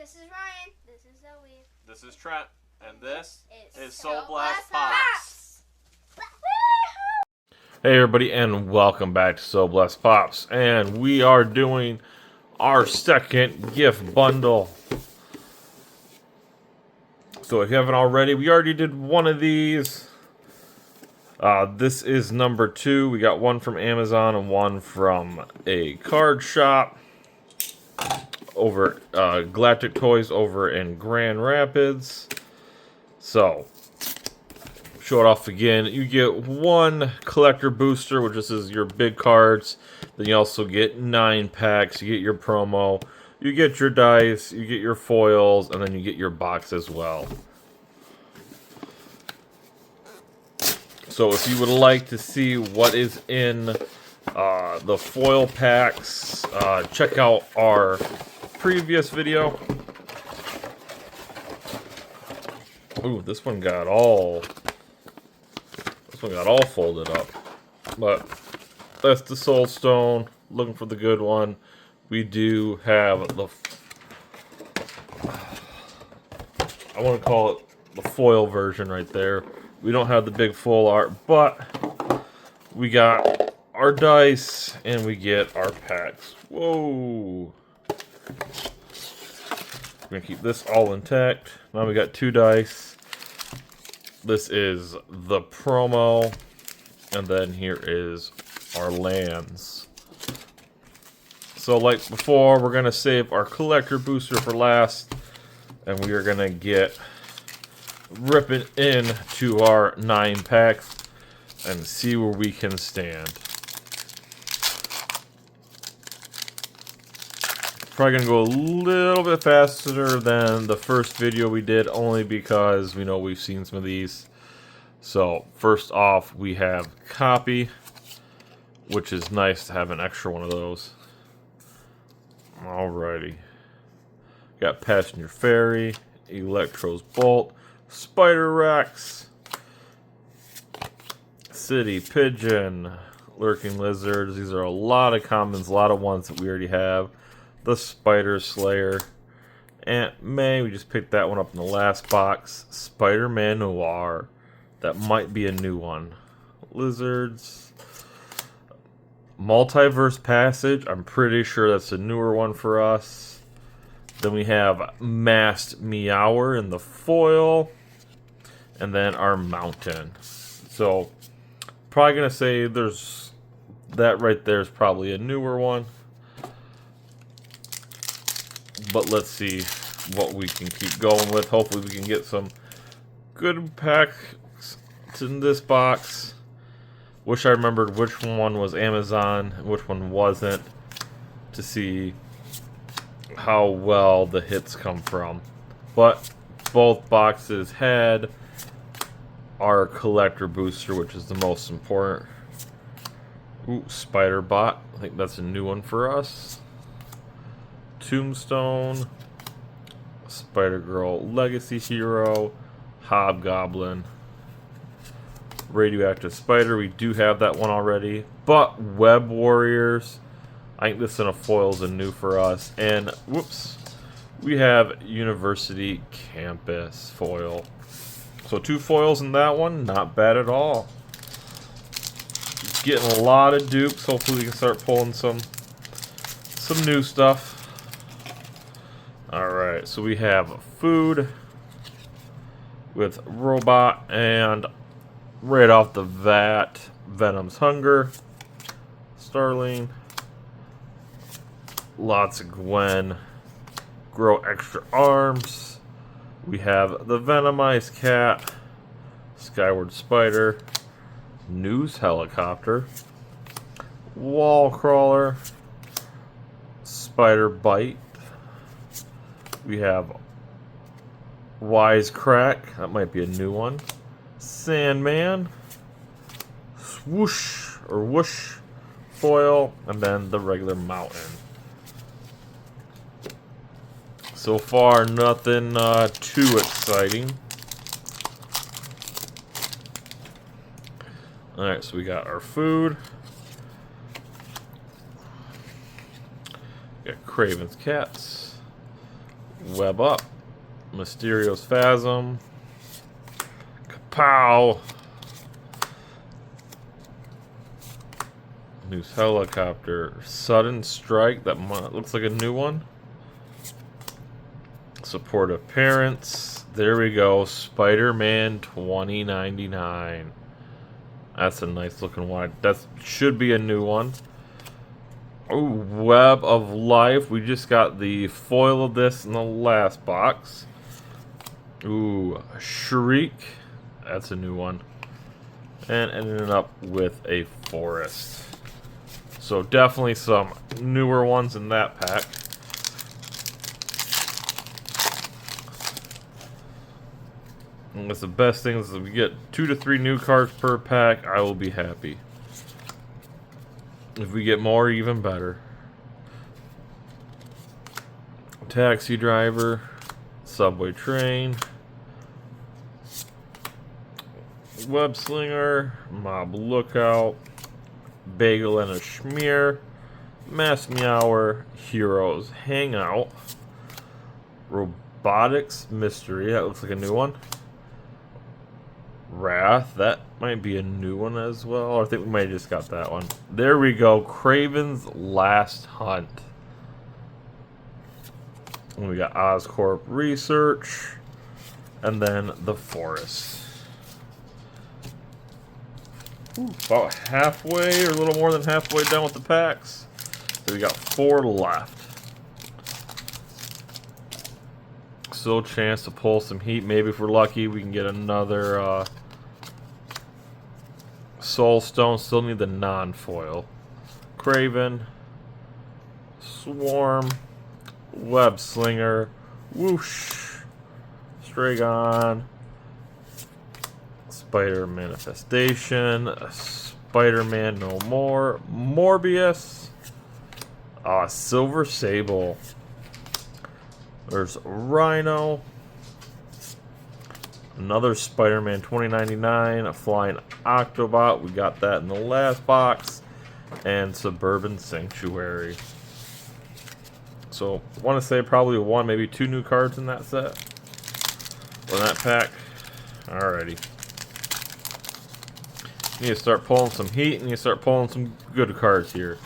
This is Ryan. This is Zoe. This is Trent. And this is Soul Soul Blast Blast Pops. Hey everybody, and welcome back to Soul Blast Pops. And we are doing our second gift bundle. So if you haven't already, we already did one of these. This is number 2. We got one from Amazon and one from a card shop over Galactic Toys over in Grand Rapids. So show it off again. You get one collector booster, which is your big cards. Then you also get 9 packs. You get your promo. You get your dice. You get your foils, and then you get your box as well. So if you would like to see what is in the foil packs, check out our previous video. Ooh, this one got all folded up. But that's the Soul Stone. Looking for the good one. We do have the, I want to call it the foil version right there. We don't have the big full art, but we got our dice and we get our packs. Whoa. We're going to keep this all intact. Now we got 2 dice. This is the promo. And then here is our lands. So like before, we're going to save our collector booster for last. And we are going to get ripping into our 9 packs and see where we can stand. Probably gonna go a little bit faster than the first video we did, only because we know we've seen some of these. So first off, we have copy, which is nice to have an extra one of those. Alrighty, got Passenger Ferry, Electro's Bolt, Spider Rex, City Pigeon, Lurking Lizards. These are a lot of commons, a lot of ones that we already have. The Spider Slayer, Aunt May, we just picked that one up in the last box. Spider-Man Noir, that might be a new one. Lizards, Multiverse Passage, I'm pretty sure that's a newer one for us. Then we have Masked Meower in the foil, and then our Mountain. So, probably gonna say there's that right there is probably a newer one. But let's see what we can keep going with. Hopefully we can get some good packs in this box. Wish I remembered which one was Amazon and which one wasn't, to see how well the hits come from. But both boxes had our collector booster, which is the most important. Ooh, Spider Bot. I think that's a new one for us. Tombstone, Spider-Girl Legacy Hero, Hobgoblin, Radioactive Spider, we do have that one already, but Web Warriors, I think this in a foil is a new for us, and whoops, we have University Campus foil. So 2 foils in that one, not bad at all. Getting a lot of dupes, hopefully we can start pulling some new stuff. Alright, so we have food with Robot, and right off the bat, Venom's Hunger, Starling, lots of Gwen, Grow Extra Arms, we have the Venomized Cat, Skyward Spider, News Helicopter, Wall Crawler, Spider Bite. We have Wisecrack, that might be a new one. Sandman, Swoosh or Whoosh foil, and then the regular Mountain. So far, nothing too exciting. Alright, so we got our food. We got Craven's Cats. Web up. Mysterio's Phasm. Kapow! News Helicopter. Sudden Strike. That looks like a new one. Supportive Parents. There we go. Spider-Man 2099. That's a nice looking one. That should be a new one. Ooh, Web of Life. We just got the foil of this in the last box. Ooh, Shriek. That's a new one. And ended up with a Forest. So definitely some newer ones in that pack. And that's the best thing is if we get 2 to 3 new cards per pack, I will be happy. If we get more, even better. Taxi Driver, Subway Train, Web Slinger, Mob Lookout, Bagel and a Schmear, Mass Meower, Heroes Hangout, Robotics Mystery, that looks like a new one. Wrath, that might be a new one as well. Or I think we might have just got that one. There we go. Kraven's Last Hunt. And we got Oscorp Research. And then the Forest. Ooh, about halfway or a little more than halfway done with the packs. So we got 4 left. Still a chance to pull some heat. Maybe if we're lucky, we can get another Soul Stone. Still need the non-foil. Kraven, Swarm, Web Slinger, Whoosh, Stragon, Spider Manifestation, Spider-Man No More, Morbius, Silver Sable. There's Rhino. Another Spider-Man 2099, a Flying Octobot. We got that in the last box. And Suburban Sanctuary. So, I want to say probably 1, maybe 2 new cards in that set. Or that pack. Alrighty. Need to start pulling some heat and you start pulling some good cards here.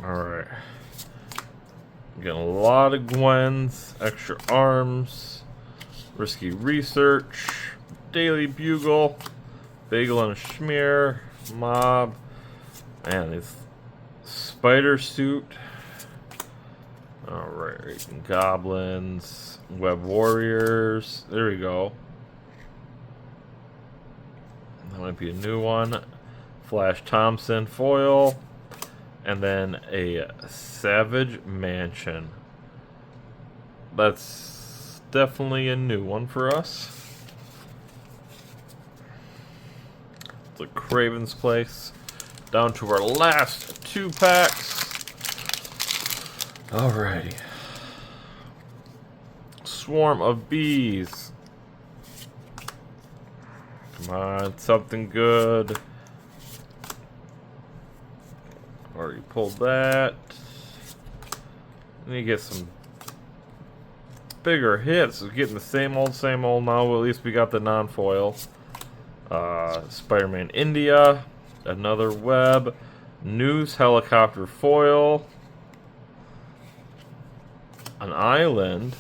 Alright. Getting a lot of Gwens, Extra Arms, Risky Research, Daily Bugle, Bagel and a Schmear, Mob, man, this Spider Suit, alright, Goblins, Web Warriors, there we go. That might be a new one. Flash Thompson foil. And then a Savage Mansion. That's definitely a new one for us. The Kraven's Place. Down to our last 2 packs. Alrighty. Swarm of Bees. Come on, something good. Already pulled that. Need to get some bigger hits. We're getting the same old now. Well, at least we got the non-foil. Spider-Man India. Another Web. News Helicopter foil. An Island.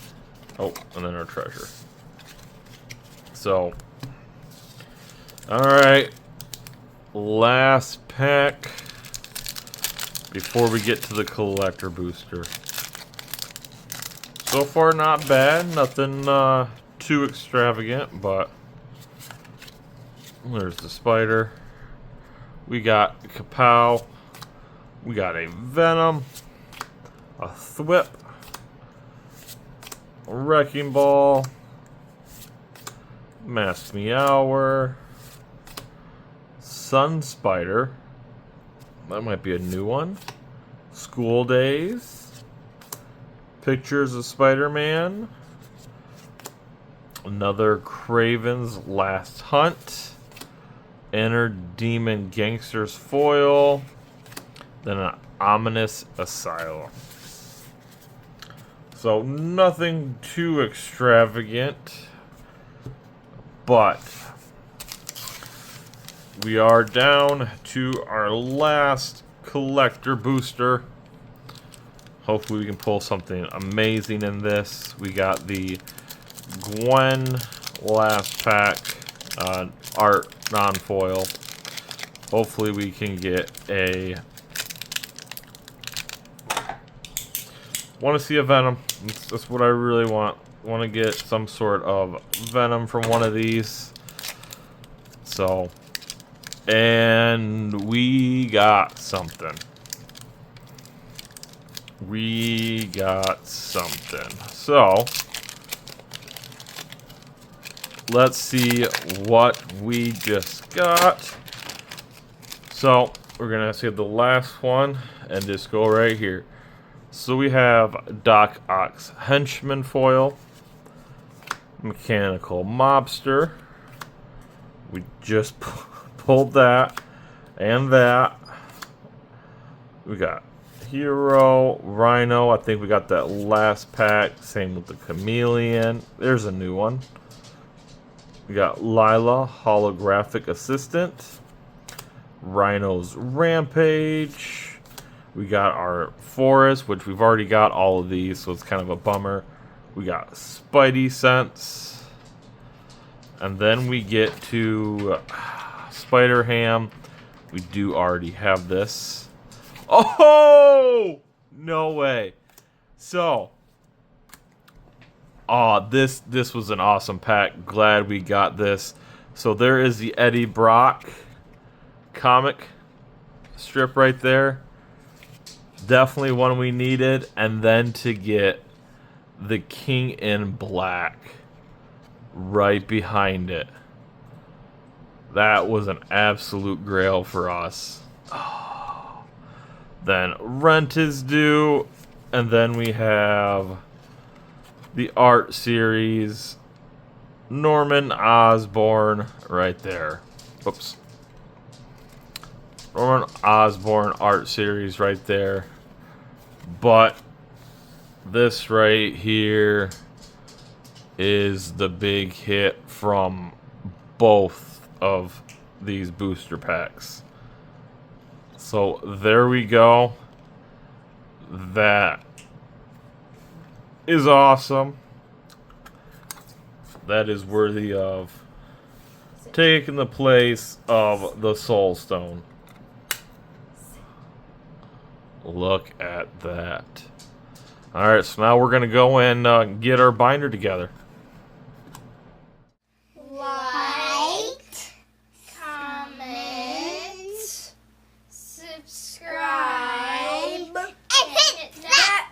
Oh, and then our treasure. So. Alright. Last pack. Before we get to the collector booster. So far not bad, nothing too extravagant, but there's the Spider. We got Kapow. We got a Venom. A Thwip. A Wrecking Ball. Mass Meower. Sun Spider. That might be a new one. School Days. Pictures of Spider-Man. Another Kraven's Last Hunt. Inner Demon Gangsters foil. Then an Ominous Asylum. So nothing too extravagant, but we are down to our last collector booster. Hopefully we can pull something amazing in this. We got the Gwen last pack art non-foil. Hopefully we can get a... Want to see a Venom. That's what I really want. Want to get some sort of Venom from one of these. So, and we got something. We got something. So, let's see what we just got. So, we're going to see the last one and just go right here. So we have Doc Ock's Henchman foil, Mechanical Mobster. We just pulled that and that. We got Hero, Rhino. I think we got that last pack. Same with the Chameleon. There's a new one. We got Lila, Holographic Assistant. Rhino's Rampage. We got our Forest, which we've already got all of these, so it's kind of a bummer. We got Spidey Sense. And then we get to Spider-Ham. We do already have this. Oh! No way. So, this was an awesome pack. Glad we got this. So there is the Eddie Brock comic strip right there. Definitely one we needed. And then to get the King in Black right behind it. That was an absolute grail for us. Oh. Then Rent is due. And then we have the art series. Norman Osborn right there. Oops. Norman Osborn art series right there. But this right here is the big hit from both of these booster packs. So there we go. That is awesome. That is worthy of taking the place of the Soul Stone. Look at that. Alright, so now we're going to go and get our binder together. Like, comment, subscribe, and hit that